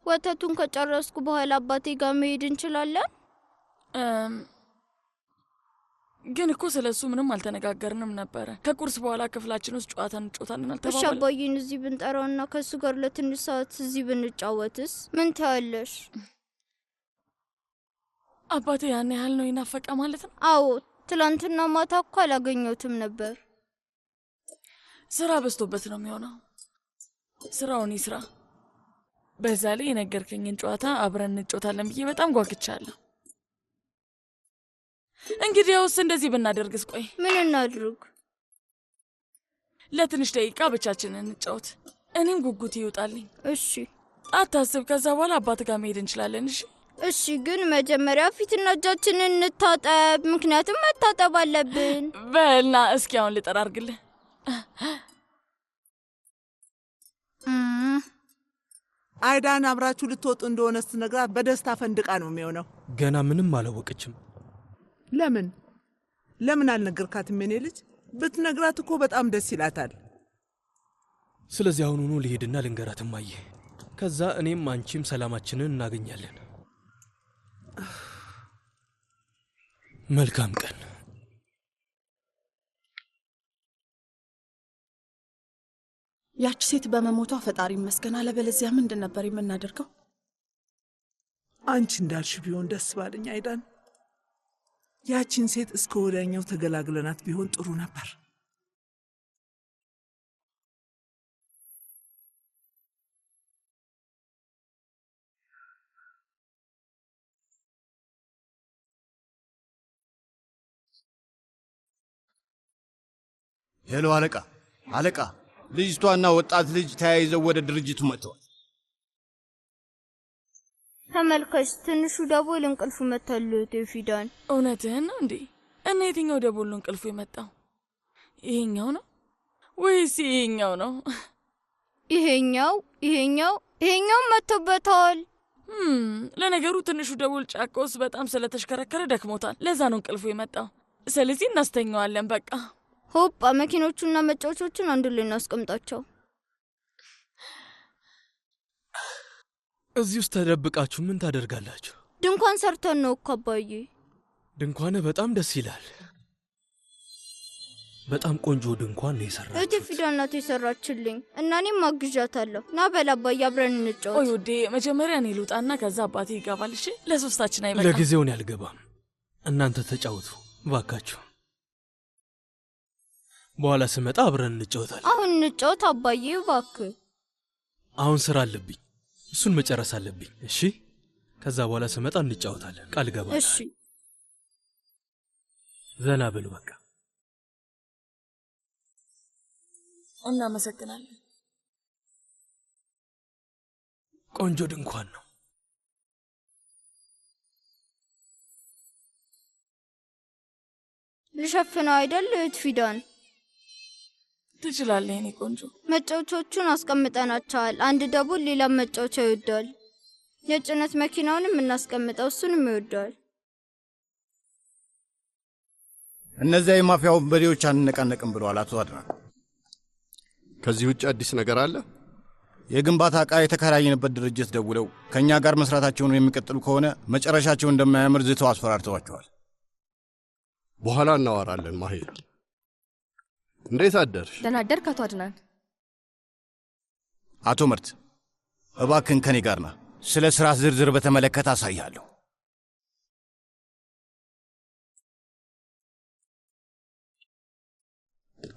ወተቱን ከጨረስኩ በኋላ አባቴ ጋር መሄድ እንችላለን? ግን እኮ ስለሱ ምንም አልተነጋገርንም ነበር። ከቁርስ በኋላ ክፍላችን ውስጥ ጨዋታ እንጫወታለን አልተባባልን? እሺ አባዬን እዚህ ብንጠራውና ከሱ ጋር ለትንሽ ሰዓት እዚህ ብንጫወትስ ምን ትያለሽ? አባቴ ያን ያህል ነው ይናፈቀ ማለት ነው? አዎ፣ ትላንትና ማታ እኮ አላገኘሁትም ነበር። ስራ በዝቶበት ነው የሚሆነው። ስራውን ይስራ። በዛ ላይ የነገርከኝን ጨዋታ አብረን እንጫወታለን ብዬ በጣም ጓግቻለሁ። እንግዲያውስ እንደዚህ ብናደርግስ? ቆይ ምን እናድርግ? ለትንሽ ደቂቃ ብቻችንን እንጫወት። እኔም ጉጉት ይውጣልኝ። እሺ አታስብ። ከዛ በኋላ አባት ጋር መሄድ እንችላለን። እሺ እሺ። ግን መጀመሪያ ፊትና እጃችንን እንታጠብ፣ ምክንያቱም መታጠብ አለብን። በልና እስኪ አሁን ልጠራርግልህ። አይዳን አብራችሁ ልትወጡ እንደሆነ ስትነግራት በደስታ ፈንድቃ ነው የሚሆነው። ገና ምንም አላወቀችም። ለምን አልነገርካትም? የኔ ልጅ ብትነግራት እኮ በጣም ደስ ይላታል። ስለዚህ አሁኑኑ ልሄድና ልንገራት እማዬ። ከዛ እኔም አንቺም ሰላማችንን እናገኛለን። መልካም ቀን። ያቺ ሴት በመሞቷ ፈጣሪ ይመስገን። አለበለዚያ ምንድን ነበር የምናደርገው? አንቺ እንዳልሽ ቢሆን ደስ ባለኝ አይዳን። ያቺን ሴት እስከ ወዲያኛው ተገላግለናት ቢሆን ጥሩ ነበር። ሄሎ አለቃ፣ ልጅቷና ወጣት ልጅ ተያይዘው ወደ ድርጅቱ መጥተዋል። ተመልከች፣ ትንሹ ደቦል እንቅልፉ መጥቷል። ፊዳን እውነትህን ነው እንዴ? እና የትኛው ደቦል እንቅልፉ የመጣው? ይሄኛው ነው ወይስ ይሄኛው ነው? ይሄኛው መጥቶበታል። ለነገሩ ትንሹ ደቦል ጫካ ውስጥ በጣም ስለተሽከረከረ ደክሞታል። ለዛ ነው እንቅልፉ የመጣው። ስለዚህ እናስተኛዋለን በቃ። ሆፕ መኪኖቹና መጫወቾቹን አንድ ላይ እናስቀምጣቸው። እዚህ ውስጥ ተደብቃችሁ ምን ታደርጋላችሁ? ድንኳን ሰርተን ነው እኮ አባዬ። ድንኳን በጣም ደስ ይላል። በጣም ቆንጆ ድንኳን ነው የሰራችሁት። እህቴ ፊዳን ናት የሰራችልኝ እና እኔም አግዣታለሁ። ና በል አባዬ አብረን እንጫወት። ቆይ ውዴ፣ መጀመሪያ እኔ ልውጣና ከዛ አባቴ ይገባል። እሺ? ለሶስታችን አይበቃም? ለጊዜው እኔ አልገባም። እናንተ ተጫወቱ እባካችሁ። በኋላ ስመጣ አብረን እንጫወታለን። አሁን እንጫወት አባዬ እባክህ። አሁን ስራ አለብኝ፣ እሱን መጨረስ አለብኝ። እሺ? ከዛ በኋላ ስመጣ እንጫወታለን። ቃል ገባለሁ። እሺ። ዘና በሉ በቃ። እናመሰግናለን። ቆንጆ ድንኳን ነው። ልሸፍነው አይደል እህት ፊዳን? ትችላለህ የኔ ቆንጆ። መጫወቻዎቹን አስቀምጠናቸዋል። አንድ ደቦል ሌላ መጫወቻ ይወደዋል። የጭነት መኪናውንም እናስቀምጠው፣ እሱንም ይወደዋል። እነዚያ የማፊያው በሬዎች አንነቃነቅም ብለዋል አቶ አድናን። ከዚህ ውጭ አዲስ ነገር አለ? የግንባታ ዕቃ የተከራየንበት ድርጅት ደውለው ከእኛ ጋር መስራታቸውን የሚቀጥሉ ከሆነ መጨረሻቸው እንደማያምር ዝተው አስፈራርተዋቸዋል። በኋላ እናወራለን። ማሂር እንዴት አደርሽ? ደህና አደርክ አቶ አድናን። አቶ ምርት እባክህን ከኔ ጋር ና። ስለ ስራ ዝርዝር በተመለከተ አሳያለሁ።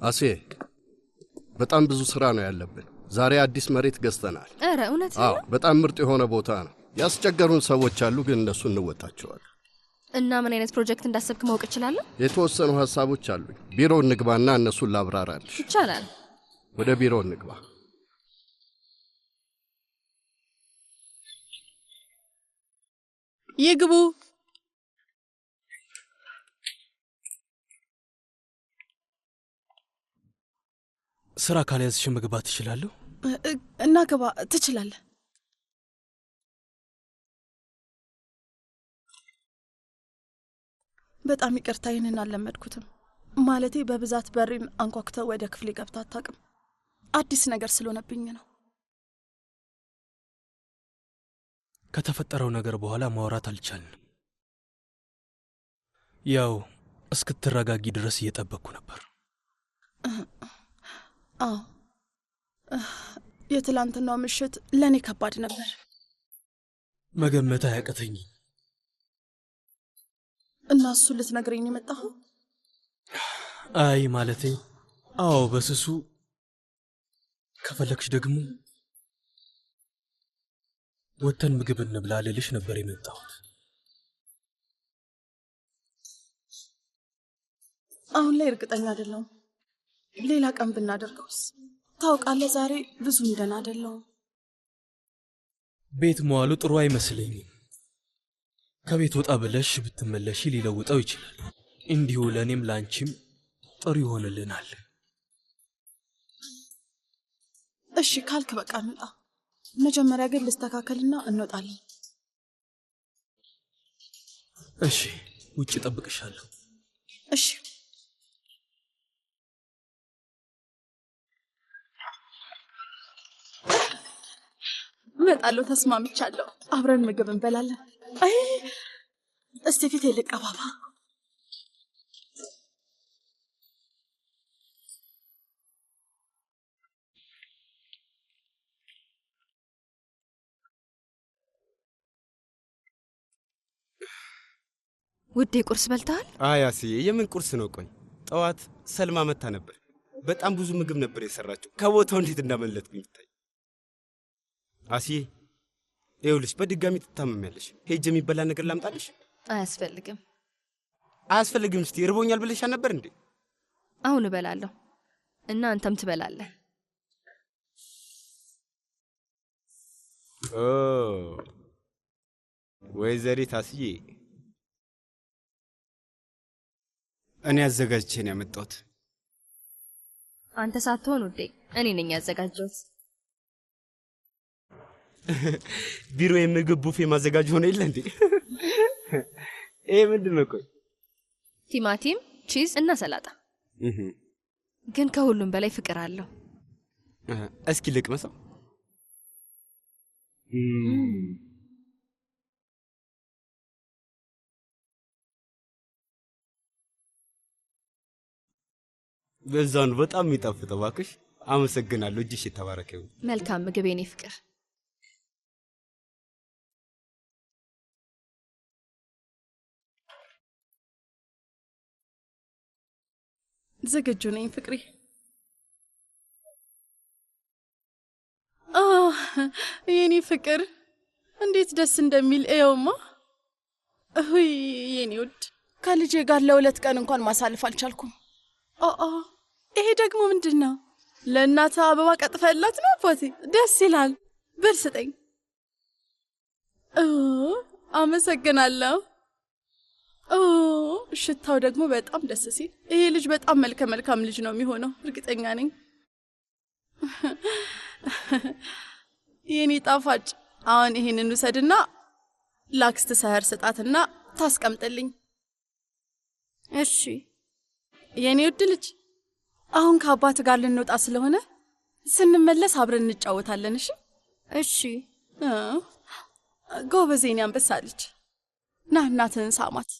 አሴ በጣም ብዙ ስራ ነው ያለብን። ዛሬ አዲስ መሬት ገዝተናል። ኧረ እውነት ነው? በጣም ምርጥ የሆነ ቦታ ነው። ያስቸገሩን ሰዎች አሉ፣ ግን እነሱ እንወጣቸዋለን። እና ምን አይነት ፕሮጀክት እንዳሰብክ ማወቅ እችላለሁ? የተወሰኑ ሐሳቦች አሉኝ። ቢሮ እንግባና እነሱን ላብራራልሽ። ይቻላል። ወደ ቢሮ እንግባ። ይግቡ። ስራ ካልያዝሽ መግባት እችላለሁ? እና ግባ። ትችላለህ። በጣም ይቅርታ፣ ይህንን አልለመድኩትም። ማለቴ በብዛት በሪን አንኳኩተው ወደ ክፍሌ ገብታ አታውቅም። አዲስ ነገር ስለሆነብኝ ነው። ከተፈጠረው ነገር በኋላ ማውራት አልቻልንም። ያው እስክትረጋጊ ድረስ እየጠበቅኩ ነበር። አዎ የትላንትናው ምሽት ለኔ ከባድ ነበር። መገመት አያቅተኝም። እና እሱ ልትነግረኝ የመጣኸው? አይ ማለቴ አዎ በስሱ ከፈለክሽ ደግሞ ወተን ምግብ እንብላ ልልሽ ነበር የመጣሁት። አሁን ላይ እርግጠኛ አይደለሁም። ሌላ ቀን ብናደርገውስ? ታውቃለህ ዛሬ ብዙ እንደና አይደለሁም። ቤት መዋሉ ጥሩ አይመስለኝም። ከቤት ወጣ ብለሽ ብትመለሺ ሊለውጠው ይችላል። እንዲሁ ለእኔም ላንቺም ጥሩ ይሆንልናል። እሺ ካልክ በቃ እንውጣ። መጀመሪያ ግን ልስተካከልና እንወጣለን። እሺ ውጭ ጠብቅሻለሁ። እሺ እመጣለሁ። ተስማምቻለሁ። አብረን ምግብ እንበላለን። አይ እስቲ ፊት ልቀባባ። ውዴ ቁርስ በልተሃል? አይ አስዬ የምን ቁርስ ነው? ቆይ ጠዋት ሰልማ መታ ነበር። በጣም ብዙ ምግብ ነበር የሰራችው። ከቦታው እንዴት እንዳመለጥኩኝ ይታይ። አስዬ ይኸውልሽ በድጋሚ ትታመሚያለሽ። ሄጅ የሚበላ ነገር ላምጣልሽ? አያስፈልግም። አያስፈልግም? እስቲ እርቦኛል ብለሻል ነበር እንዴ? አሁን እበላለሁ እና አንተም ትበላለህ። ኦ ወይዘሪት አስዬ እኔ አዘጋጅቼ ነው ያመጣሁት። አንተ ሳትሆን ውዴ እኔ ነኝ ያዘጋጀሁት። ቢሮ የምግብ ቡፌ ማዘጋጅ ሆነ የለ እንዴ? ይሄ ምንድን ነው? ቆይ ቲማቲም፣ ቺዝ እና ሰላጣ። ግን ከሁሉም በላይ ፍቅር አለው። እስኪ ልቅመሰው። በዛን በጣም የሚጣፍጠው እባክሽ። አመሰግናለሁ። እጅሽ የተባረከ ይሁን። መልካም ምግብ የኔ ፍቅር። ዝግጁ ነኝ ፍቅሬ። የኔ ፍቅር እንዴት ደስ እንደሚል እየውማ። እይ የኔ ውድ ከልጄ ጋር ለሁለት ቀን እንኳን ማሳለፍ አልቻልኩም። ይሄ ደግሞ ምንድን ነው? ለእናት አበባ ቀጥፈላት ነው አባቴ። ደስ ይላል። በል ስጠኝ። አመሰግናለሁ። ሽታው ደግሞ በጣም ደስ ሲል። ይሄ ልጅ በጣም መልካም ልጅ ነው የሚሆነው እርግጠኛ ነኝ። የኔ ጣፋጭ አሁን ይሄንን ውሰድና ላክስት ሰህር ስጣትና ታስቀምጥልኝ። እሺ የኔ ውድ ልጅ አሁን ከአባት ጋር ልንወጣ ስለሆነ ስንመለስ አብረን እንጫወታለን። እሺ እሺ። ጎበዝ የኔ አንበሳ ልጅ ና እናትህን ሳማት።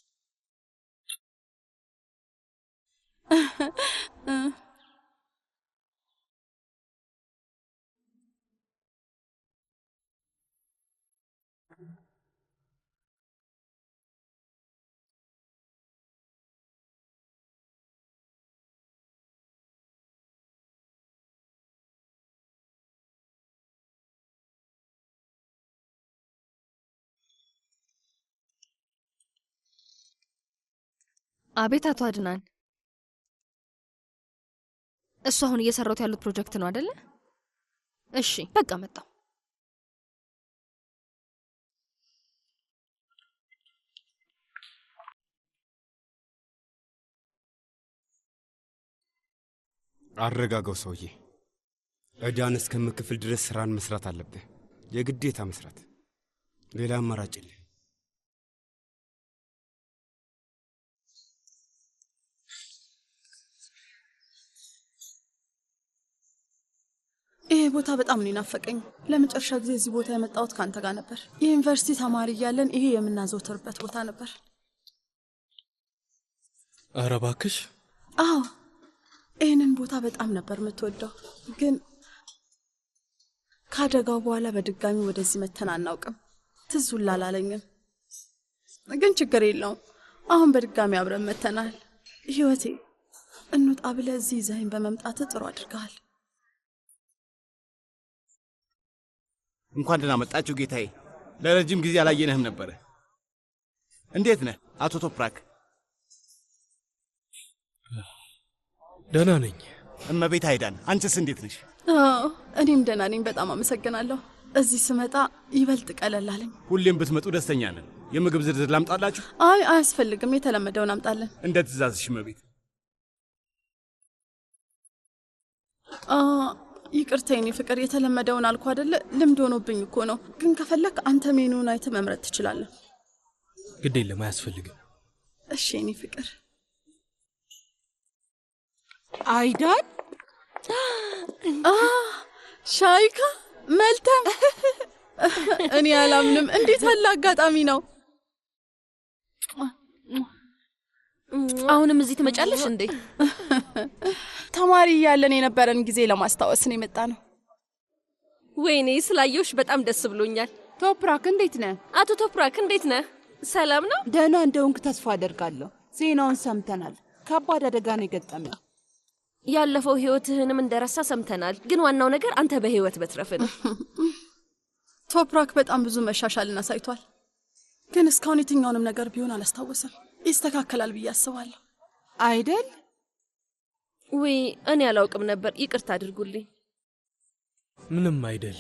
አቤት አቶ አድናን፣ እሱ አሁን እየሰራሁት ያሉት ፕሮጀክት ነው አይደለ? እሺ በቃ መጣሁ። አረጋጋው ሰውዬ። እዳን እስከምክፍል ድረስ ስራን መስራት አለብህ። የግዴታ መስራት። ሌላ አማራጭ የለም። ይሄ ቦታ በጣም ነው ናፈቀኝ። ለመጨረሻ ጊዜ እዚህ ቦታ የመጣሁት ካንተ ጋር ነበር። የዩኒቨርሲቲ ተማሪ እያለን ይሄ የምናዘወትርበት ቦታ ነበር። ኧረ እባክሽ። አዎ ይህንን ቦታ በጣም ነበር የምትወደው፣ ግን ካደጋው በኋላ በድጋሚ ወደዚህ መተን አናውቅም። ትዝ ሁላ አላለኝም። ግን ችግር የለውም፣ አሁን በድጋሚ አብረን መተናል። ህይወቴ እንውጣ ብለህ እዚህ ይዘኸኝ በመምጣት ጥሩ አድርገሃል። እንኳን ደህና መጣችሁ ጌታዬ። ለረጅም ጊዜ አላየንህም ነበረ። እንዴት ነህ አቶ ቶፕራክ? ደህና ነኝ። እመቤት አይዳን፣ አንቺስ እንዴት ነሽ? እኔም ደህና ነኝ፣ በጣም አመሰግናለሁ። እዚህ ስመጣ ይበልጥ ቀለል አለኝ። ሁሌም ብትመጡ ደስተኛ ነን። የምግብ ዝርዝር ላምጣላችሁ? አይ አያስፈልግም፣ የተለመደውን አምጣለን። እንደ ትእዛዝሽ እመቤት። ይቅርታ የኔ ፍቅር፣ የተለመደውን አልኩ አይደለ? ልምድ ሆኖብኝ እኮ ነው። ግን ከፈለክ አንተ ሜኑን አይተህ መምረጥ ትችላለህ። ግድ የለም አያስፈልግም። እሺ የኔ ፍቅር። አይዳን፣ ሻይካ፣ መልተም፣ እኔ አላምንም። እንዴት ያለ አጋጣሚ ነው! አሁንም እዚህ ትመጫለሽ እንዴ? ተማሪ እያለን የነበረን ጊዜ ለማስታወስ ነው የመጣ ነው። ወይኔ ስላየሁሽ በጣም ደስ ብሎኛል። ቶፕራክ እንዴት ነህ? አቶ ቶፕራክ እንዴት ነህ? ሰላም ነው? ደህና እንደሆንክ ተስፋ አደርጋለሁ። ዜናውን ሰምተናል። ከባድ አደጋ ነው የገጠመው። ያለፈው ህይወትህንም እንደረሳ ሰምተናል። ግን ዋናው ነገር አንተ በህይወት በትረፍ ነው። ቶፕራክ በጣም ብዙ መሻሻልን አሳይቷል። ግን እስካሁን የትኛውንም ነገር ቢሆን አላስታወሰም። ይስተካከላል ብዬ አስባለሁ። አይደል? ውይ እኔ አላውቅም ነበር። ይቅርታ አድርጉልኝ። ምንም አይደል።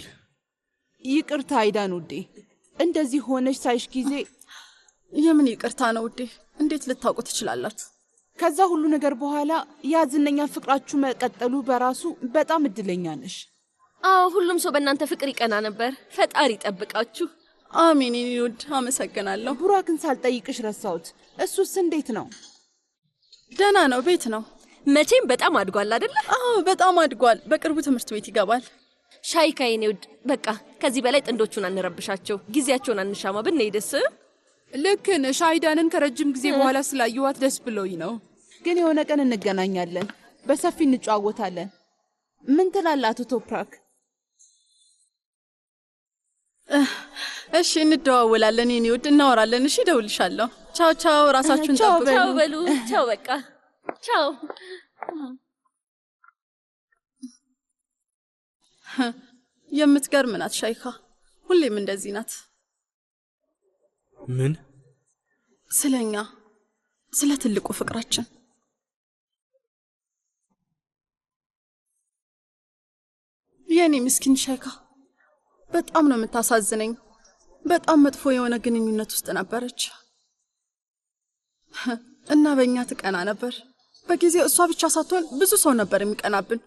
ይቅርታ አይዳን ውዴ። እንደዚህ ሆነሽ ሳይሽ ጊዜ የምን ይቅርታ ነው ውዴ? እንዴት ልታውቁ ትችላላችሁ? ከዛ ሁሉ ነገር በኋላ ያ ዝነኛ ፍቅራችሁ መቀጠሉ በራሱ በጣም እድለኛ ነሽ። አዎ ሁሉም ሰው በእናንተ ፍቅር ይቀና ነበር። ፈጣሪ ጠብቃችሁ። አሜን የኔ ውድ፣ አመሰግናለሁ። ቡራክን ሳልጠይቅሽ ረሳሁት። እሱስ እንዴት ነው? ደህና ነው፣ ቤት ነው። መቼም በጣም አድጓል አይደለ? አዎ በጣም አድጓል። በቅርቡ ትምህርት ቤት ይገባል። ሻይካ የኔ ውድ፣ በቃ ከዚህ በላይ ጥንዶቹን አንረብሻቸው። ጊዜያቸውን አንሻማ ብንሄድስ? ልክ ነሽ። አይዳንን ከረጅም ጊዜ በኋላ ስላየኋት ደስ ብሎኝ ነው። ግን የሆነ ቀን እንገናኛለን፣ በሰፊ እንጨዋወታለን። ምን ትላለህ አቶ ቶፕራክ? እሺ እንደዋወላለን የኔ ውድ፣ እናወራለን። እሺ እደውልልሻለሁ። ቻው ቻው፣ ራሳችሁን ጠብቁ። ቻው በሉ። ቻው በቃ ቻው። የምትገርም ናት ሻይካ፣ ሁሌም እንደዚህ ናት። ምን? ስለኛ፣ ስለ ትልቁ ፍቅራችን። የኔ ምስኪን ሻይካ በጣም ነው የምታሳዝነኝ። በጣም መጥፎ የሆነ ግንኙነት ውስጥ ነበረች እና በእኛ ትቀና ነበር። በጊዜው እሷ ብቻ ሳትሆን ብዙ ሰው ነበር የሚቀናብን።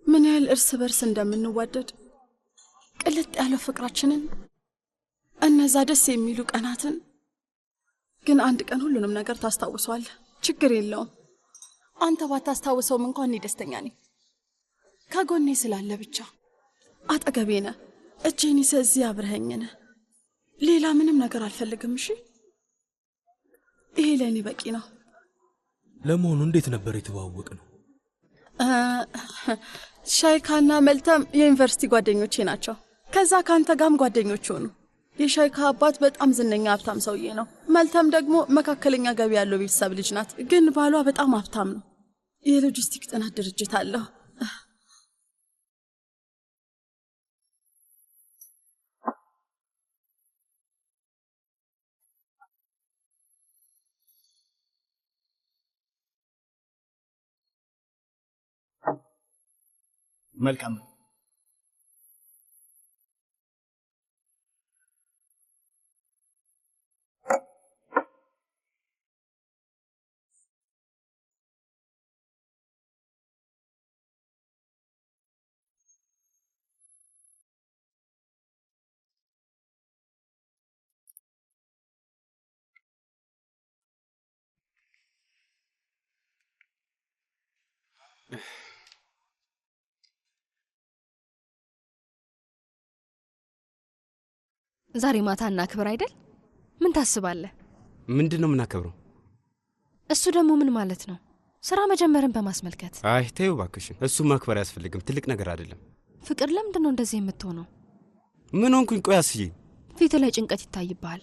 ምን ያህል እርስ በርስ እንደምንዋደድ፣ ቅልጥ ያለው ፍቅራችንን፣ እነዛ ደስ የሚሉ ቀናትን። ግን አንድ ቀን ሁሉንም ነገር ታስታውሷለህ። ችግር የለውም፣ አንተ ባታስታውሰውም እንኳን እኔ ደስተኛ ነኝ። ከጎኔ ስላለ ብቻ አጠገቤ ነህ። እጄን ይዘህ እዚህ አብረኸኝ ነህ። ሌላ ምንም ነገር አልፈልግም። እሺ፣ ይሄ ለእኔ በቂ ነው። ለመሆኑ እንዴት ነበር የተዋወቅ ነው? ሻይካና መልተም የዩኒቨርሲቲ ጓደኞቼ ናቸው። ከዛ ከአንተ ጋርም ጓደኞች ሆኑ። የሻይካ አባት በጣም ዝነኛ ሀብታም ሰውዬ ነው። መልተም ደግሞ መካከለኛ ገቢ ያለው ቤተሰብ ልጅ ናት። ግን ባሏ በጣም ሀብታም ነው። የሎጂስቲክ ጥናት ድርጅት አለው። መልካም። ዛሬ ማታ እናክብር አይደል? ምን ታስባለህ? ምንድነው የምናከብረው? እሱ ደግሞ ምን ማለት ነው? ስራ መጀመርን በማስመልከት። አይ ተይው እባክሽን፣ እሱ ማክበር አያስፈልግም። ትልቅ ነገር አይደለም። ፍቅር ለምንድን ነው እንደዚህ የምትሆነው? ምን ሆንኩኝ? ቆይ አስዬ፣ ፊት ላይ ጭንቀት ይታይብሃል።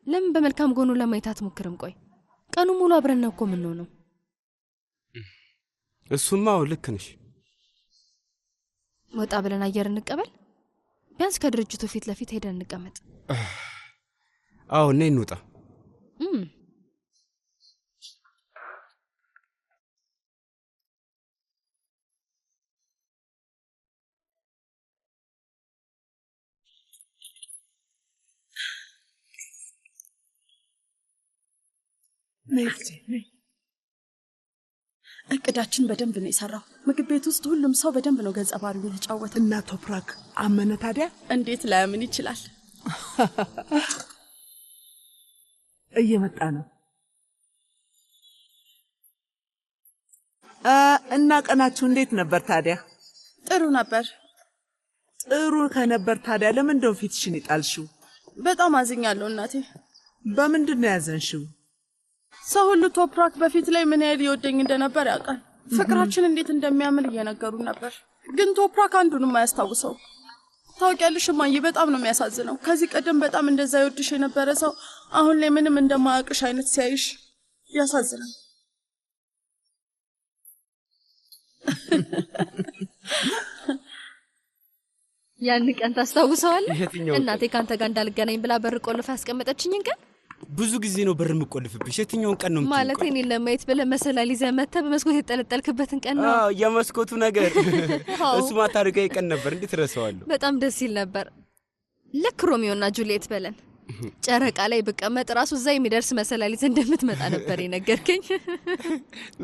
ለምን በመልካም ጎኑ ለማየት አትሞክርም? ቆይ ቀኑ ሙሉ አብረን ነው እኮ የምንሆነው። እሱማ ልክ ነሽ። ወጣ ብለን አየር እንቀበል። ቢያንስ ከድርጅቱ ፊት ለፊት ሄደን እንቀመጥ። አዎ ነይ እንውጣ። እቅዳችን በደንብ ነው የሰራው። ምግብ ቤት ውስጥ ሁሉም ሰው በደንብ ነው ገጸ ባህሪውን የተጫወተ። እና ቶፕራክ አመነ ታዲያ? እንዴት ላያምን ይችላል? እየመጣ ነው። እና ቀናችሁ እንዴት ነበር ታዲያ? ጥሩ ነበር። ጥሩ ከነበር ታዲያ ለምን እንደው ፊትሽን ይጣልሽው? በጣም አዝኛለሁ እናቴ። በምንድን ነው ያዘንሽው? ሰው ሁሉ ቶፕራክ በፊት ላይ ምን ያህል ይወደኝ እንደነበር ያውቃል። ፍቅራችን እንዴት እንደሚያምር እየነገሩ ነበር። ግን ቶፕራክ አንዱንም አያስታውሰው። ታውቂያለሽ እማዬ፣ በጣም ነው የሚያሳዝነው። ከዚህ ቀደም በጣም እንደዛ ይወድሽ የነበረ ሰው አሁን ላይ ምንም እንደማያውቅሽ አይነት ሲያይሽ ያሳዝናል። ያን ቀን ታስታውሰዋለህ? እናቴ ካንተ ጋር እንዳልገናኝ ብላ በር ቆልፋ ያስቀመጠችኝን ቀን። ብዙ ጊዜ ነው በር የምቆልፍብሽ። የትኛውን ቀን ነው የምትቆልፊው? ማለት እኔን ለማየት ብለህ መሰላል ይዘህ መተህ በመስኮት የጠለጠልክበትን ቀን ነው። የመስኮቱ ነገር እሱማ ታሪካዊ ቀን ነበር። እንዴት እረሳዋለሁ? በጣም ደስ ይል ነበር። ልክ ሮሚዮና ጁሊየት በለን ጨረቃ ላይ ብቀመጥ ራሱ እዛ የሚደርስ መሰላል ይዘህ እንደምትመጣ ነበር የነገርከኝ።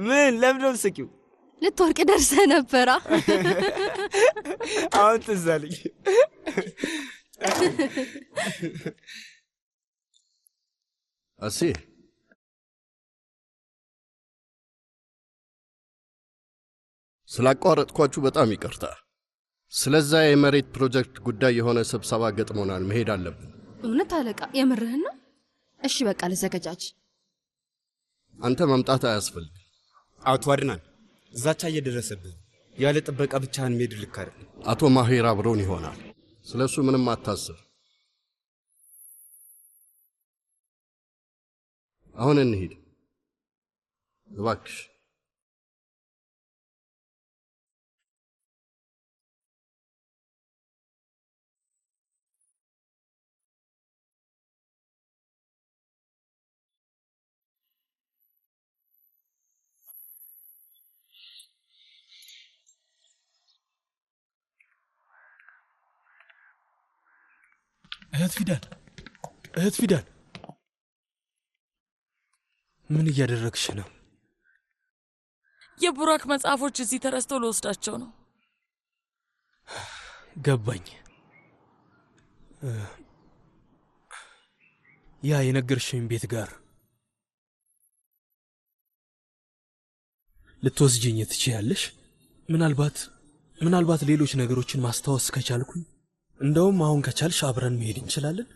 ምን ለምን ነው ስቂው? ልትወርቅ ደርሰህ ነበራ። አሁን ትዝ አለኝ። አሲ ስላቋረጥኳችሁ በጣም ይቅርታ። ስለዛ የመሬት ፕሮጀክት ጉዳይ የሆነ ስብሰባ ገጥሞናል፣ መሄድ አለብን። እውነት አለቃ? የምርህን ነው? እሺ በቃ ልዘገጃጅ። አንተ መምጣት አያስፈልግ። አቶ አድናን ዛቻ እየደረሰብህ ያለ ጥበቃ ብቻህን መሄድ ልክ አይደለም። አቶ ማሄር አብሮን ይሆናል። ስለሱ ምንም አታስብ። አሁን እንሂድ እባክሽ። እህት ፊዳን ምን እያደረግሽ ነው? የቡራክ መጽሐፎች እዚህ ተረስተው ልወስዳቸው ነው። ገባኝ። ያ የነገርሽኝ ቤት ጋር ልትወስጂኝ ትችያለሽ? ምናልባት ሌሎች ነገሮችን ማስታወስ ከቻልኩኝ፣ እንደውም አሁን ከቻልሽ አብረን መሄድ እንችላለን።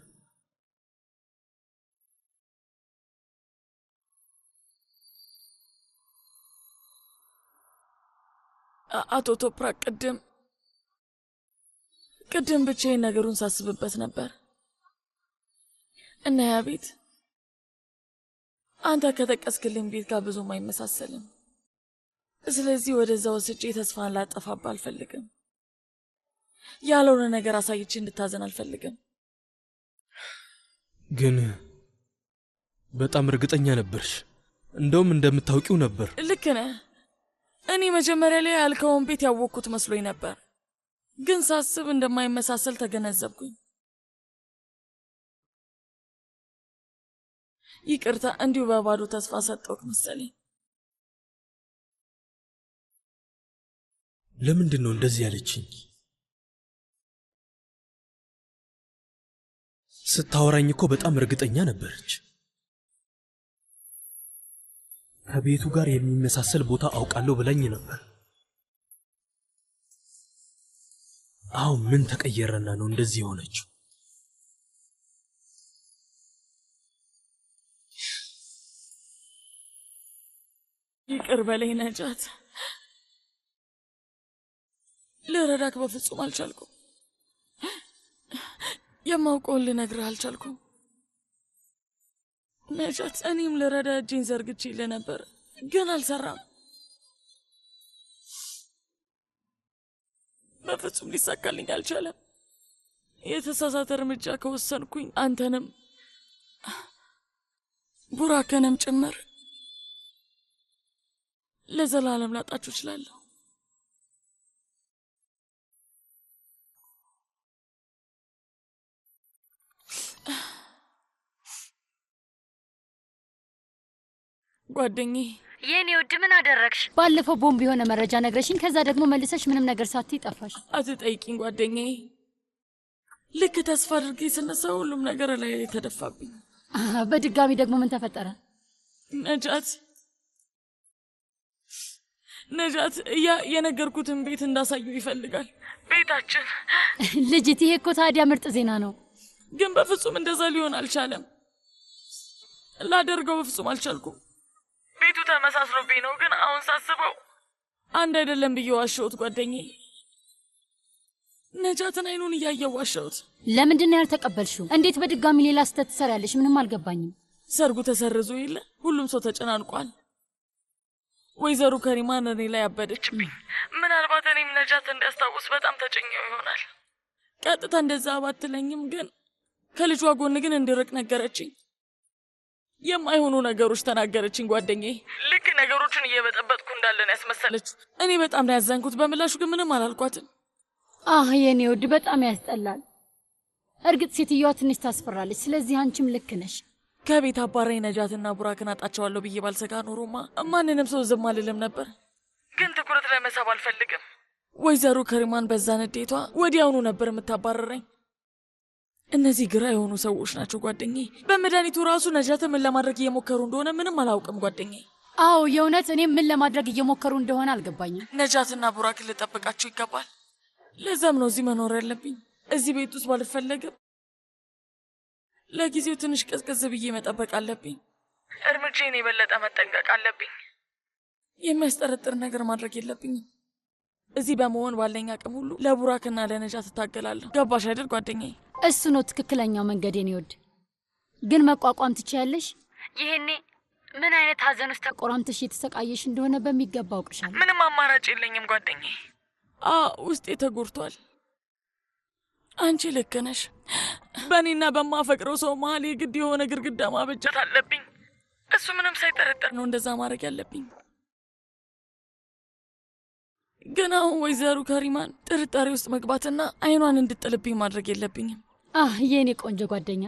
አቶ ቶፕራክ ቅድም ብቻዬን ነገሩን ሳስብበት ነበር እና ያ ቤት አንተ ከጠቀስክልኝ ቤት ጋር ብዙም አይመሳሰልም። ስለዚህ ወደዛ ወስጄ ተስፋን ላጠፋባ አልፈልግም። ያልሆነ ነገር አሳይቼ እንድታዘን አልፈልግም። ግን በጣም እርግጠኛ ነበርሽ። እንደውም እንደምታውቂው ነበር። ልክ ነህ። እኔ መጀመሪያ ላይ ያልከውን ቤት ያወቅኩት መስሎኝ ነበር፣ ግን ሳስብ እንደማይመሳሰል ተገነዘብኩኝ። ይቅርታ፣ እንዲሁ በባዶ ተስፋ ሰጠሁት መሰለኝ። ለምንድን ነው እንደዚህ ያለችኝ? ስታወራኝ እኮ በጣም እርግጠኛ ነበረች። ከቤቱ ጋር የሚመሳሰል ቦታ አውቃለሁ ብላኝ ነበር። አሁን ምን ተቀየረና ነው እንደዚህ የሆነችው? ይቅር በለኝ ነጃት። ልረዳክ በፍጹም አልቻልኩም። የማውቀውን ልነግርህ አልቻልኩም ነጃት። እኔም ልረዳ እጄን ዘርግቼልህ ነበር፣ ግን አልሰራም። በፍጹም ሊሳካልኝ አልቻለም። የተሳሳተ እርምጃ ከወሰንኩኝ አንተንም ቡራከንም ጭምር ለዘላለም ላጣችሁ እችላለሁ። ጓደኛዬ የኔ ውድ ምን አደረግሽ? ባለፈው ቦምብ የሆነ መረጃ ነግረሽኝ ከዛ ደግሞ መልሰሽ ምንም ነገር ሳትይ ጠፋሽ። አትጠይቂኝ ጓደኛዬ። ልክ ተስፋ አድርጌ ስነሳ ሁሉም ነገር ላይ ተደፋብኝ። በድጋሚ ደግሞ ምን ተፈጠረ? ነጃት የነገርኩትን ቤት እንዳሳዩ ይፈልጋል። ቤታችን ልጅት፣ ይሄ እኮ ታዲያ ምርጥ ዜና ነው። ግን በፍጹም እንደዛ ሊሆን አልቻለም። ላደርገው በፍጹም አልቻልኩም። ቤቱ ተመሳስሎብኝ ነው፣ ግን አሁን ሳስበው አንድ አይደለም ብዬ ዋሸሁት ጓደኛዬ። ነጃትን አይኑን እያየው ዋሸሁት። ለምንድን ነው ያልተቀበልሽው? እንዴት በድጋሚ ሌላ ስህተት ትሰሪያለሽ? ምንም አልገባኝም። ሰርጉ ተሰርዞ የለ ሁሉም ሰው ተጨናንቋል። ወይዘሮ ከሪማን እኔ ላይ አበደችብኝ። ምናልባት እኔም ነጃት እንዲያስታውስ በጣም ተጨኘው ይሆናል። ቀጥታ እንደዛ ባትለኝም ግን ከልጇ ጎን ግን እንድርቅ ነገረችኝ። የማይሆኑ ነገሮች ተናገረችኝ ጓደኛዬ። ልክ ነገሮችን እየበጠበጥኩ እንዳለን ያስመሰለችው። እኔ በጣም ነው ያዘንኩት። በምላሹ ግን ምንም አላልኳትም። የኔ ውድ በጣም ያስጠላል። እርግጥ ሴትዮዋ ትንሽ ታስፈራለች። ስለዚህ አንቺም ልክ ነሽ። ከቤት አባራኝ ነጃትና ቡራክን አጣቸዋለሁ ብዬ ባልሰጋ ኖሮማ ማንንም ሰው ዝም አልልም ነበር። ግን ትኩረት ለመሳብ አልፈልግም። ወይዘሮ ከሪማን በዛ ንዴቷ ወዲያውኑ ነበር የምታባረረኝ። እነዚህ ግራ የሆኑ ሰዎች ናቸው ጓደኛዬ። በመድኃኒቱ ራሱ ነጃትን ምን ለማድረግ እየሞከሩ እንደሆነ ምንም አላውቅም ጓደኛዬ። የእውነት እኔም ምን ለማድረግ እየሞከሩ እንደሆነ አልገባኝም። ነጃትና ቡራክን ልጠብቃቸው ይገባል። ለዛም ነው እዚህ መኖር ያለብኝ። እዚህ ቤት ውስጥ ባልፈለግም ለጊዜው ትንሽ ቀዝቀዝ ብዬ መጠበቅ አለብኝ። እርምጃዬን የበለጠ መጠንቀቅ አለብኝ። የሚያስጠረጥር ነገር ማድረግ የለብኝም። እዚህ በመሆን ባለኝ አቅም ሁሉ ለቡራክና ለነጃት እታገላለሁ። ገባሽ አይደል ጓደኛዬ? እሱ ነው ትክክለኛው መንገድ የኔ ውድ። ግን መቋቋም ትችያለሽ። ይሄኔ ምን አይነት ሀዘን ውስጥ ተቆራምተሽ የተሰቃየሽ እንደሆነ በሚገባ አውቅሻለሁ። ምንም አማራጭ የለኝም ጓደኛዬ። ውስጤ ተጎድቷል። አንቺ ልክ ነሽ። በእኔና በማፈቅረው ሰው መሀል የግድ የሆነ ግድግዳ ማበጀት አለብኝ። እሱ ምንም ሳይጠረጠር ነው እንደዛ ማድረግ ያለብኝ። ግን አሁን ወይዘሮ ከሪማን ጥርጣሬ ውስጥ መግባትና አይኗን እንድጥልብኝ ማድረግ የለብኝም። የኔ ቆንጆ ጓደኛ፣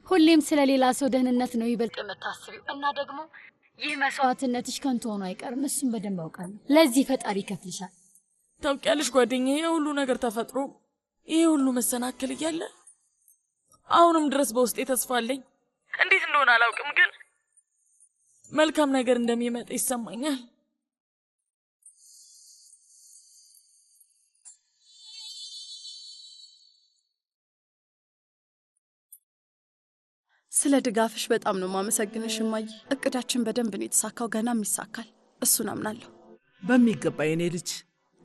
ሁሌም ስለ ሌላ ሰው ደህንነት ነው ይበልጥ የምታስቢው እና ደግሞ ይህ መስዋዕትነትሽ ከንቱ ሆኖ አይቀርም። እሱም በደንብ አውቃለሁ። ለዚህ ፈጣሪ ይከፍልሻል። ታውቂያለሽ ጓደኛዬ፣ የሁሉ ነገር ተፈጥሮ ይሄ ሁሉ መሰናክል እያለ አሁንም ድረስ በውስጤ ተስፋ አለኝ። እንዴት እንደሆነ አላውቅም፣ ግን መልካም ነገር እንደሚመጣ ይሰማኛል። ስለ ድጋፍሽ በጣም ነው ማመሰግንሽ እማዬ። እቅዳችን በደንብ ነው የተሳካው፣ ገናም ይሳካል። እሱን አምናለሁ። በሚገባ የኔ ልጅ፣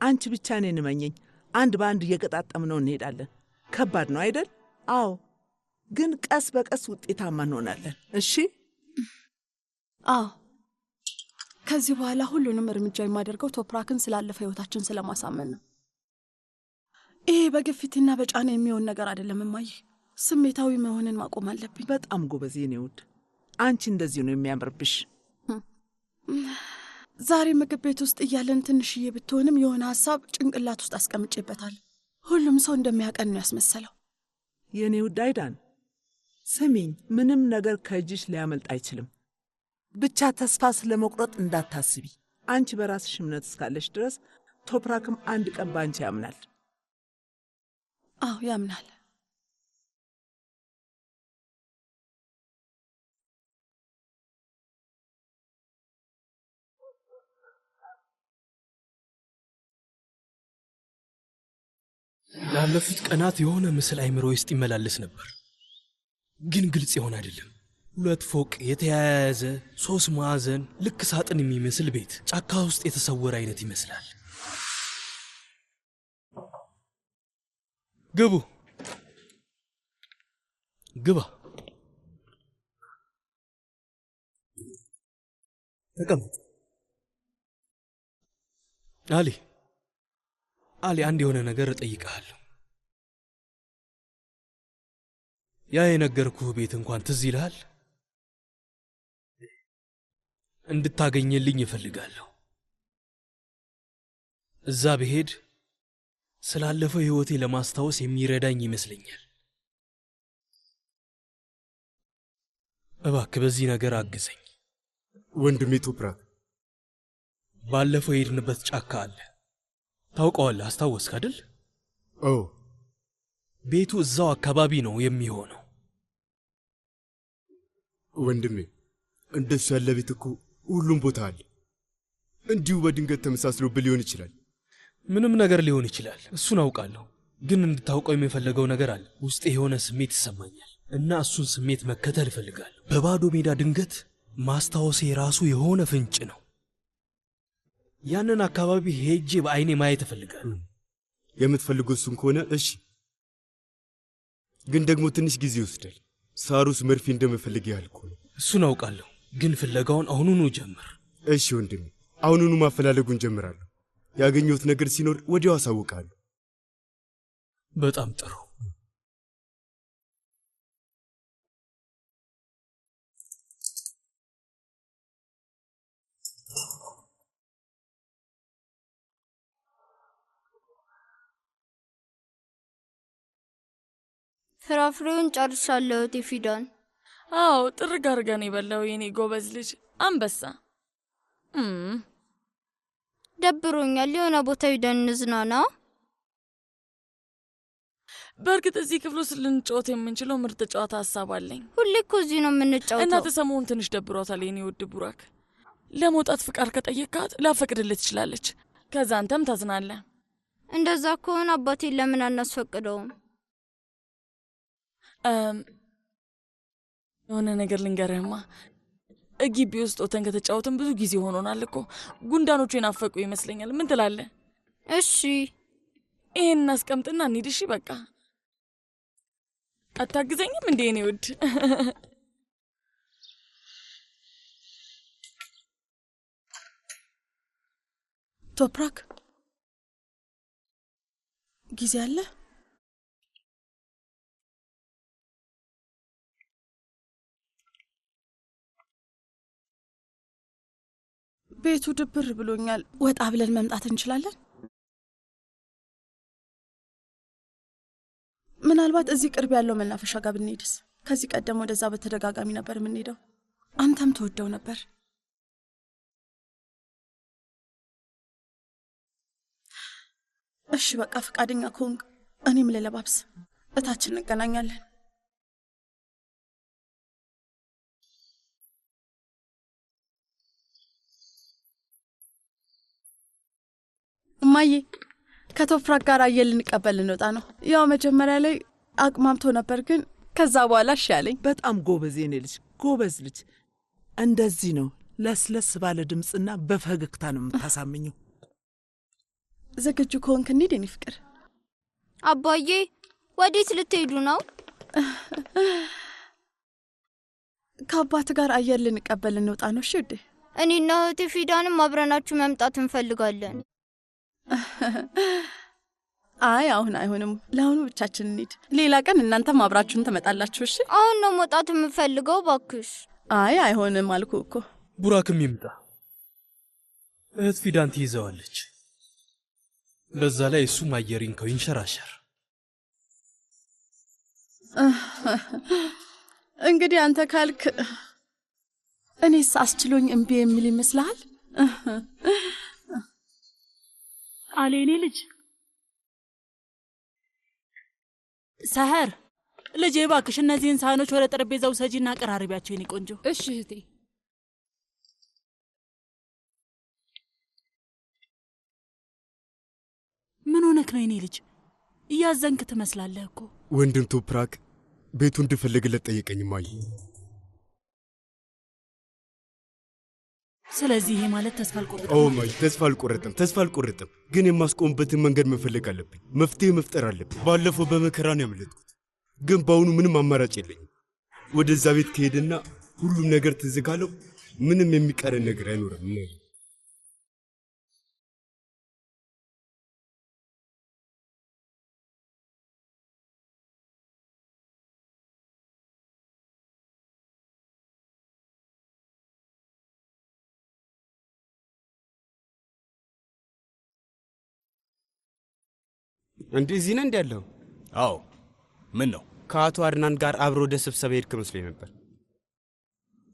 አንቺ ብቻ እኔን እመኚኝ። አንድ በአንድ እየቀጣጠምነው እንሄዳለን። ከባድ ነው አይደል? አዎ፣ ግን ቀስ በቀስ ውጤታማ እንሆናለን። እሺ? ከዚህ በኋላ ሁሉንም እርምጃ የማደርገው ቶፕራክን ስላለፈ ህይወታችን ስለማሳመን ነው። ይሄ በግፊትና በጫና የሚሆን ነገር አይደለም እማዬ። ስሜታዊ መሆንን ማቆም አለብኝ። በጣም ጎበዝ የኔ ውድ። አንቺ እንደዚህ ነው የሚያምርብሽ። ዛሬ ምግብ ቤት ውስጥ እያለን ትንሽዬ ብትሆንም የሆነ ሀሳብ ጭንቅላት ውስጥ አስቀምጬበታል። ሁሉም ሰው እንደሚያቀን ነው ያስመሰለው። የኔ ውድ አይዳን፣ ስሚኝ፣ ምንም ነገር ከእጅሽ ሊያመልጥ አይችልም። ብቻ ተስፋ ስለመቁረጥ እንዳታስቢ። አንቺ በራስሽ እምነት እስካለሽ ድረስ ቶፕራክም አንድ ቀን በአንቺ ያምናል። ያምናል። ላለፉት ቀናት የሆነ ምስል አይምሮ ውስጥ ይመላለስ ነበር፣ ግን ግልጽ የሆነ አይደለም። 2 ፎቅ የተያያዘ 3 ማዕዘን ልክ ሳጥን የሚመስል ቤት ጫካ ውስጥ የተሰወረ አይነት ይመስላል። ግቡ፣ ግባ፣ ተቀመጥ። አሊ አንድ የሆነ ነገር እጠይቅሃለሁ። ያ የነገርኩህ ቤት እንኳን ትዝ ይልሃል? እንድታገኝልኝ እፈልጋለሁ። እዛ ብሄድ ስላለፈው ህይወቴ ለማስታወስ የሚረዳኝ ይመስለኛል። እባክህ በዚህ ነገር አግዘኝ። ወንድሜ ቶፕራክ፣ ባለፈው የሄድንበት ጫካ አለ። ታውቀዋለህ? አስታወስክ አይደል? አዎ። ቤቱ እዛው አካባቢ ነው የሚሆነው። ወንድሜ እንደሱ ያለ ቤት እኮ ሁሉም ቦታ አለ። እንዲሁ በድንገት ተመሳስሎብህ ሊሆን ይችላል። ምንም ነገር ሊሆን ይችላል፣ እሱን አውቃለሁ። ግን እንድታውቀው የሚፈልገው ነገር አለ። ውስጤ የሆነ ስሜት ይሰማኛል እና እሱን ስሜት መከተል እፈልጋለሁ። በባዶ ሜዳ ድንገት ማስታወሴ ራሱ የሆነ ፍንጭ ነው። ያንን አካባቢ ሄጄ በአይኔ ማየት እፈልጋለሁ። የምትፈልገው እሱን ከሆነ እሺ፣ ግን ደግሞ ትንሽ ጊዜ ይወስዳል። ሳሩስ መርፌ እንደምፈልግ ያህል እኮ ነው። እሱን አውቃለሁ፣ ግን ፍለጋውን አሁኑኑ ጀምር። እሺ ወንድሜ፣ አሁኑኑ ማፈላለጉን ጀምራለሁ። ያገኘሁት ነገር ሲኖር ወዲያው አሳውቃለሁ። በጣም ጥሩ። ፍራፍሬውን ጨርሻለሁ ፊዳን። አዎ ጥርግ አድርገን የበላው የኔ ጎበዝ ልጅ አንበሳ። ደብሮኛል፣ የሆነ ቦታ ሄደን እንዝናና። በእርግጥ እዚህ ክፍል ውስጥ ልንጫወት የምንችለው ምርጥ ጨዋታ ሀሳብ አለኝ። ሁሌ እኮ እዚህ ነው የምንጫወተው። እናት ሰሞኑን ትንሽ ደብሯታል የኔ ውድ ቡራክ። ለመውጣት ፍቃድ ከጠየቃት ላፈቅድልህ ትችላለች። ከዛ አንተም ታዝናለህ። እንደዛ ከሆነ አባቴን ለምን አናስፈቅደውም? የሆነ ነገር ልንገርህማ፣ ግቢ ውስጥ ወተን ከተጫወትን ብዙ ጊዜ ሆኖናል እኮ። ጉንዳኖቹ የናፈቁ ይመስለኛል። ምን ትላለህ? እሺ፣ ይሄን እናስቀምጥና እንሂድ። እሺ በቃ አታግዘኝም እንዴ እኔ ውድ? ቶፕራክ ጊዜ አለ? ቤቱ ድብር ብሎኛል። ወጣ ብለን መምጣት እንችላለን? ምናልባት እዚህ ቅርብ ያለው መናፈሻ ጋር ብንሄድስ? ከዚህ ቀደም ወደዛ በተደጋጋሚ ነበር የምንሄደው። አንተም ተወደው ነበር። እሺ በቃ ፈቃደኛ ከሆንክ እኔም ለለባብስ፣ እታችን እንገናኛለን። እማዬ ከቶፕራክ ጋር አየር ልንቀበል ልንወጣ ነው። ያው መጀመሪያ ላይ አቅማምቶ ነበር፣ ግን ከዛ በኋላ እሺ አለኝ። በጣም ጎበዝ የኔ ልጅ፣ ጎበዝ ልጅ። እንደዚህ ነው ለስለስ ባለ ድምፅና በፈገግታ ነው የምታሳምኘው። ዝግጁ ከሆንክ እንሂድ የኔ ፍቅር። አባዬ ወዴት ልትሄዱ ነው? ከአባት ጋር አየር ልንቀበል ልንወጣ ነው። እሺ ውዴ። እኔና እህቴ ፊዳንም አብረናችሁ መምጣት እንፈልጋለን። አይ አሁን አይሆንም፣ ለአሁኑ ብቻችን እንሂድ። ሌላ ቀን እናንተም አብራችሁን ትመጣላችሁ። እሺ አሁን ነው መውጣት የምፈልገው፣ ባክሽ። አይ አይሆንም አልኩ እኮ። ቡራክም ይምጣ፣ እህት ፊዳን ትይዘዋለች። በዛ ላይ እሱም አየር ይንከው ይንሸራሸር። እንግዲህ አንተ ካልክ እኔስ አስችሎኝ እምቢ የሚል ይመስልሃል? አለ የኔ ልጅ። ሰህር ልጄ እባክሽ እነዚህን ሳህኖች ወደ ጠረጴዛው ሰጂና አቀራርቢያቸው የኔ ቆንጆ። እሺ እህቴ። ምን ሆነክ ነው የኔ ልጅ? እያዘንክ ትመስላለህ እኮ። ወንድም ቶፕራክ ቤቱ እንድፈልግለት ጠየቀኝ። እማዬ ስለዚህ ይሄ ማለት ተስፋ አልቆረጥም። ኦ ማይ ተስፋ አልቆረጥም። ግን የማስቆምበትን መንገድ መፈለግ አለብኝ። መፍትሄ መፍጠር አለብኝ። ባለፈው በመከራ ነው ያመለጥኩት፣ ግን በአሁኑ ምንም አማራጭ የለኝም። ወደዛ ቤት ከሄድና ሁሉም ነገር ትዝ ካለው ምንም የሚቀረን ነገር አይኖርም። እንደዚህ ነው ያለው? አዎ። ምን ነው? ከአቶ አድናን ጋር አብሮ ወደ ስብሰባ ሄድክ መስሎኝ ነበር።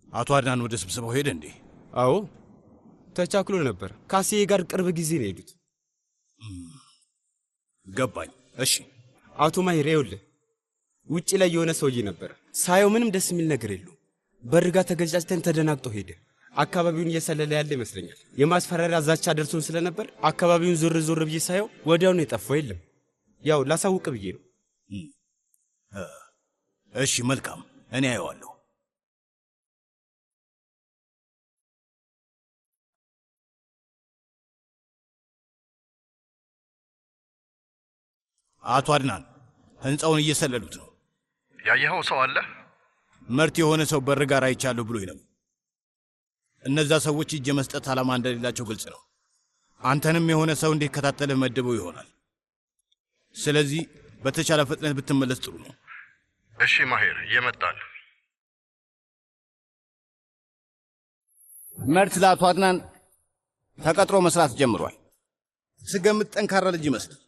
አቶ አድናን ወደ ስብሰባው ሄደ እንዴ? አዎ፣ ተቻክሎ ነበር። ካሴ ጋር ቅርብ ጊዜ ነው ሄዱት። ገባኝ። እሺ። አቶ ማሂር ይኸውልህ፣ ውጪ ላይ የሆነ ሰውዬ ነበር። ሳየው ምንም ደስ የሚል ነገር የለውም። በርጋ ተገጫጭተን ተደናግጦ ሄደ። አካባቢውን እየሰለለ ያለ ይመስለኛል። የማስፈራሪያ ዛቻ ደርሶን ስለነበር አካባቢውን ዞር ብዬ ሳየው ወዲያው ነው የጠፋው። የለም ያው ላሳውቅ ብዬ ነው። እሺ መልካም፣ እኔ አየዋለሁ። አቶ አድናን ህንፃውን እየሰለሉት ነው። ያየኸው ሰው አለ? መርት የሆነ ሰው በር ጋር አይቻለሁ ብሎኝ ነው። እነዛ ሰዎች እጅ መስጠት ዓላማ እንደሌላቸው ግልጽ ነው። አንተንም የሆነ ሰው እንዲከታተልህ መድበው ይሆናል። ስለዚህ በተቻለ ፍጥነት ብትመለስ ጥሩ ነው። እሺ ማሂር፣ እየመጣን። መርት ለአቶ አድናን ተቀጥሮ መስራት ጀምሯል። ስገምት ጠንካራ ልጅ ይመስላል።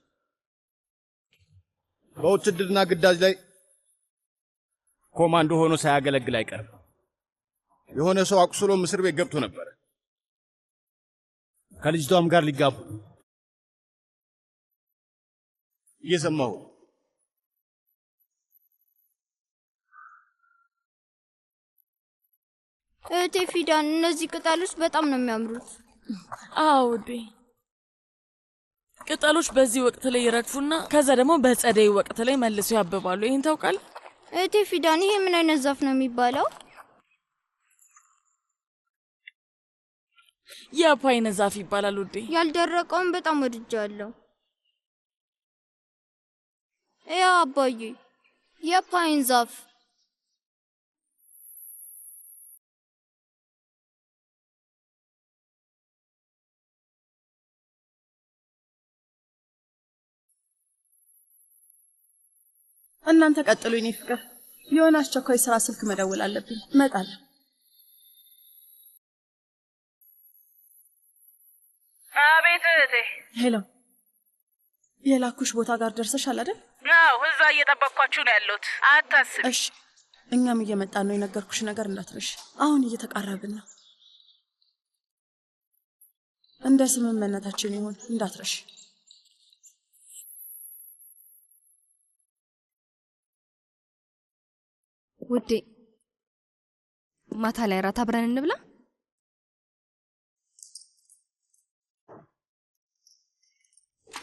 በውትድርና ግዳጅ ላይ ኮማንዶ ሆኖ ሳያገለግል አይቀርም። የሆነ ሰው አቁስሎ እስር ቤት ገብቶ ነበር። ከልጅቷም ጋር ሊጋቡ እየሰማሁ። እህቴ ፊዳን፣ እነዚህ ቅጠሎች በጣም ነው የሚያምሩት። አዎ ውዴ፣ ቅጠሎች በዚህ ወቅት ላይ ይረግፉና ከዛ ደግሞ በጸደይ ወቅት ላይ መልሰው ያብባሉ። ይሄን ታውቃለህ? እህቴ ፊዳን፣ ይሄ ምን አይነት ዛፍ ነው የሚባለው? የፓይን ዛፍ ይባላል ውዴ። ያልደረቀውን በጣም ወድጃለሁ። ያ አባዬ፣ የፓይን ዛፍ እናንተ ቀጥሉ። የኔ ፍቅር፣ የሆነ አስቸኳይ ስራ ስልክ መደወል አለብኝ። እመጣለሁ። አቤት እህቴ። ሄሎ፣ የላኩሽ ቦታ ጋር ደርሰሻል አይደል? አዎ፣ እዛ እየጠበቅኳችሁ ነው ያለሁት። አታስቢ። እሺ፣ እኛም እየመጣን ነው። የነገርኩሽ ነገር እንዳትረሽ። አሁን እየተቃረብን ነው። እንደ ስምምነታችን ይሁን፣ እንዳትረሽ። ውዴ፣ ማታ ላይ ራት አብረን እንብላ።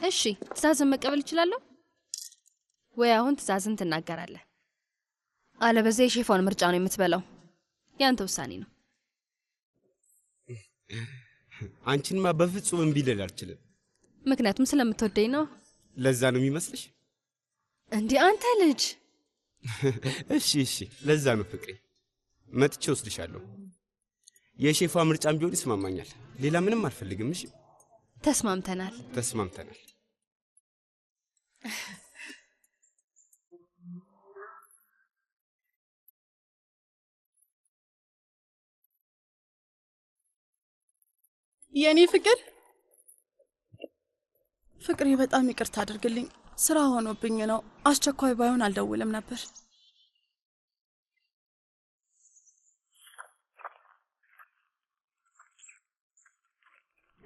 እሺ፣ ትእዛዝን መቀበል እችላለሁ ወይ? አሁን ትእዛዝን ትናገራለህ፣ አለበለዚያ የሼፏን ምርጫ ነው የምትበላው። ያንተ ውሳኔ ነው። አንቺንማ በፍጹም እምቢ ልል አልችልም። ምክንያቱም ስለምትወደኝ ነው። ለዛ ነው የሚመስልሽ? እንዴ አንተ ልጅ! እሺ፣ ለዛ ነው ፍቅሬ። መጥቼ ወስድሻለሁ። የሼፏ ምርጫም ቢሆን ይስማማኛል። ሌላ ምንም አልፈልግም። እሺ፣ ተስማምተናል። የኔ ፍቅሬ፣ በጣም ይቅርታ አድርግልኝ። ስራ ሆኖብኝ ነው። አስቸኳይ ባይሆን አልደውልም ነበር።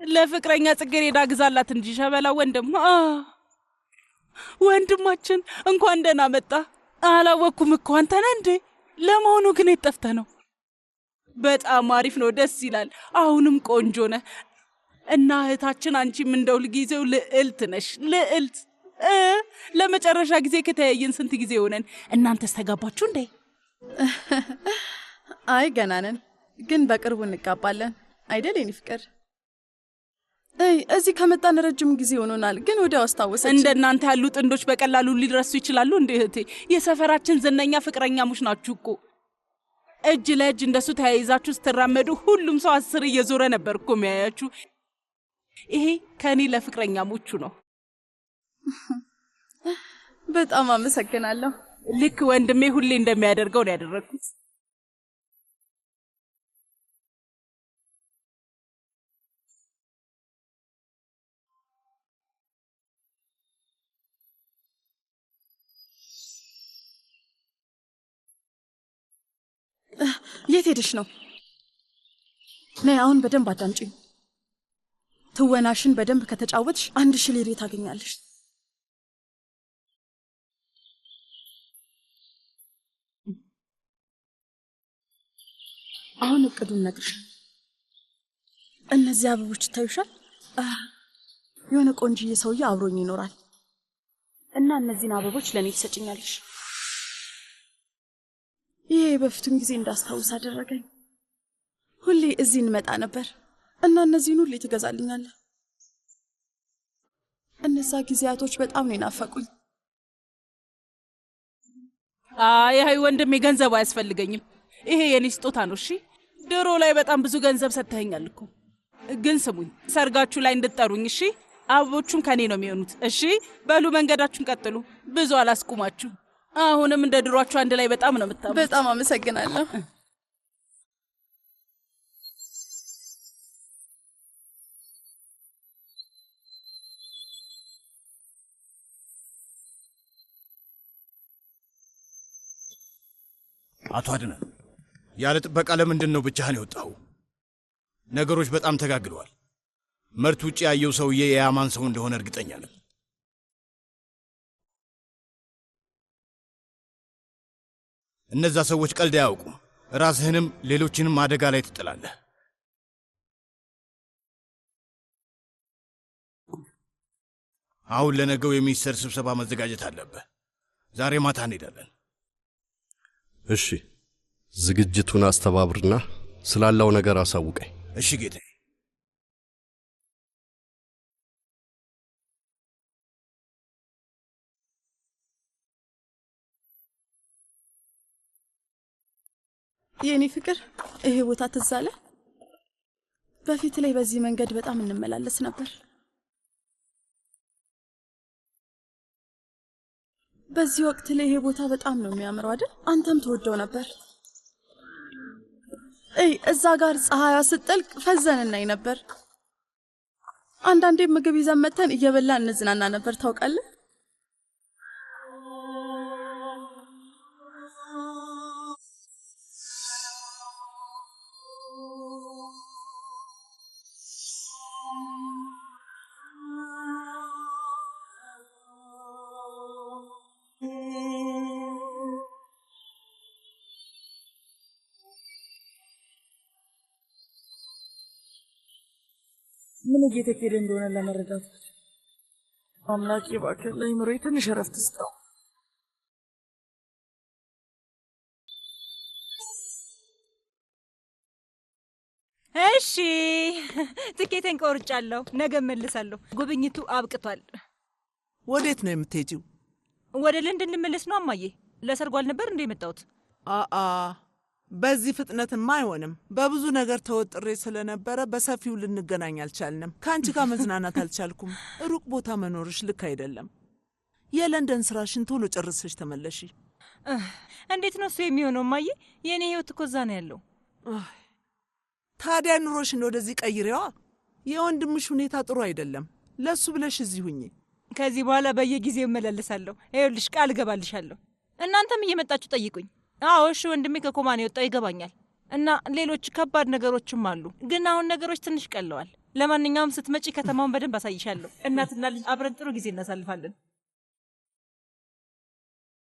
ለፍቅረኛ ጽጌረዳ ግዛላት እንጂ ሸበላ ወንድማችን እንኳን ደህና መጣ። አላወኩም እኮ አንተ ነህ እንዴ? ለመሆኑ ግን የት ጠፍተህ ነው? በጣም አሪፍ ነው፣ ደስ ይላል። አሁንም ቆንጆ ነህ እና እህታችን አንቺም እንደው ጊዜው ልዕልት ነሽ። ልዕልት ለመጨረሻ ጊዜ ከተያየን ስንት ጊዜ ሆነን? እናንተስ ተጋባችሁ እንዴ? አይ ገና ነን፣ ግን በቅርቡ እንጋባለን። አይደል የኔ ፍቅር? እዚህ ከመጣን ረጅም ጊዜ ሆኖናል፣ ግን ወዲያው አስታወሰች። እንደናንተ ያሉ ጥንዶች በቀላሉ ሊረሱ ይችላሉ እንዴ እህቴ? የሰፈራችን ዝነኛ ፍቅረኛሞች ናችሁ እኮ። እጅ ለእጅ እንደሱ ተያይዛችሁ ስትራመዱ ሁሉም ሰው 10 እየዞረ ነበር እኮ የሚያያችሁ። ይሄ ከኔ ለፍቅረኛሞቹ ነው። በጣም አመሰግናለሁ። ልክ ወንድሜ ሁሌ እንደሚያደርገው ነው ያደረኩት። የት ሄደሽ ነው? ነይ አሁን በደንብ አዳምጪኝ። ትወናሽን በደንብ ከተጫወትሽ 1000 ሊሬ ታገኛለሽ። አሁን እቅዱን ነግርሻል። እነዚህ አበቦች ይታዩሻል? የሆነ ቆንጅዬ ሰውዬ አብሮኝ ይኖራል እና እነዚህን አበቦች ለኔ ትሰጪኛለሽ። ይሄ በፊቱን ጊዜ እንዳስታውስ አደረገኝ። ሁሌ እዚህ እንመጣ ነበር እና እነዚህን ሁሌ ትገዛልኛለህ። እነዛ ጊዜያቶች በጣም ነው የናፈቁኝ። አይ ወንድሜ ገንዘብ አያስፈልገኝም። ይሄ የኔ ስጦታ ነው። እሺ ድሮ ላይ በጣም ብዙ ገንዘብ ሰጥተኸኛል እኮ። ግን ስሙኝ፣ ሰርጋችሁ ላይ እንድትጠሩኝ እሺ? አበቦቹም ከኔ ነው የሚሆኑት። እሺ በሉ መንገዳችሁን ቀጥሉ። ብዙ አላስቁማችሁ። አሁንም እንደ ድሯችሁ አንድ ላይ በጣም ነው የምታምሩት። በጣም አመሰግናለሁ። አቶ አድነን ያለ ጥበቃ ለምንድን ነው ብቻህን የወጣው? ነገሮች በጣም ተጋግለዋል። መርት ውጪ ያየው ሰውዬ የያማን ሰው እንደሆነ እርግጠኛ ነኝ። እነዛ ሰዎች ቀልድ አያውቁም። ራስህንም ሌሎችንም አደጋ ላይ ትጥላለህ። አሁን ለነገው የሚኒስትር ስብሰባ መዘጋጀት አለብህ። ዛሬ ማታ እንሄዳለን። እሺ፣ ዝግጅቱን አስተባብርና ስላለው ነገር አሳውቀኝ። እሺ ጌታዬ። የኔ ፍቅር ይሄ ቦታ ትዝ አለ? በፊት ላይ በዚህ መንገድ በጣም እንመላለስ ነበር። በዚህ ወቅት ላይ ይሄ ቦታ በጣም ነው የሚያምረው አይደል? አንተም ተወደው ነበር። እዛ ጋር ፀሐይዋ ስትጠልቅ ፈዘን እናይ ነበር። አንዳንዴ ምግብ ይዘን መተን እየበላን እንዝናና ነበር። ታውቃለህ? ምን እየተካሄደ እንደሆነ ለመረዳት አምላኬ እባክህ ለአእምሮዬ ትንሽ እረፍት ስጠው። እሺ ትኬቴን ቆርጫለሁ። ነገ እመልሳለሁ። ጉብኝቱ አብቅቷል። ወዴት ነው የምትሄጂው? ወደ ለንደን ልመለስ ነው አማዬ። ለሰርጉ አልነበር እንደ የመጣሁት? በዚህ ፍጥነትማ አይሆንም። በብዙ ነገር ተወጥሬ ስለነበረ በሰፊው ልንገናኝ አልቻልንም። ከአንቺ ጋር መዝናናት አልቻልኩም። ሩቅ ቦታ መኖርሽ ልክ አይደለም። የለንደን ስራሽን ቶሎ ጨርሰሽ ተመለሺ። እንዴት ነው እሱ የሚሆነው እማዬ? የኔ ህይወት እኮ እዛ ነው ያለው። ታዲያ ኑሮሽን ወደዚህ ቀይሬዋ። የወንድምሽ ሁኔታ ጥሩ አይደለም። ለሱ ብለሽ እዚህ ሁኚ። ከዚህ በኋላ በየጊዜው እመላለሳለሁ። ይኸውልሽ ቃል እገባልሻለሁ። እናንተም እየመጣችሁ ጠይቁኝ። አዎ እሺ፣ ወንድሜ ከኮማን የወጣው ይገባኛል። እና ሌሎች ከባድ ነገሮችም አሉ። ግን አሁን ነገሮች ትንሽ ቀለዋል። ለማንኛውም ስትመጪ ከተማውን በደንብ አሳይሻለሁ። እናትና ልጅ አብረን ጥሩ ጊዜ እናሳልፋለን።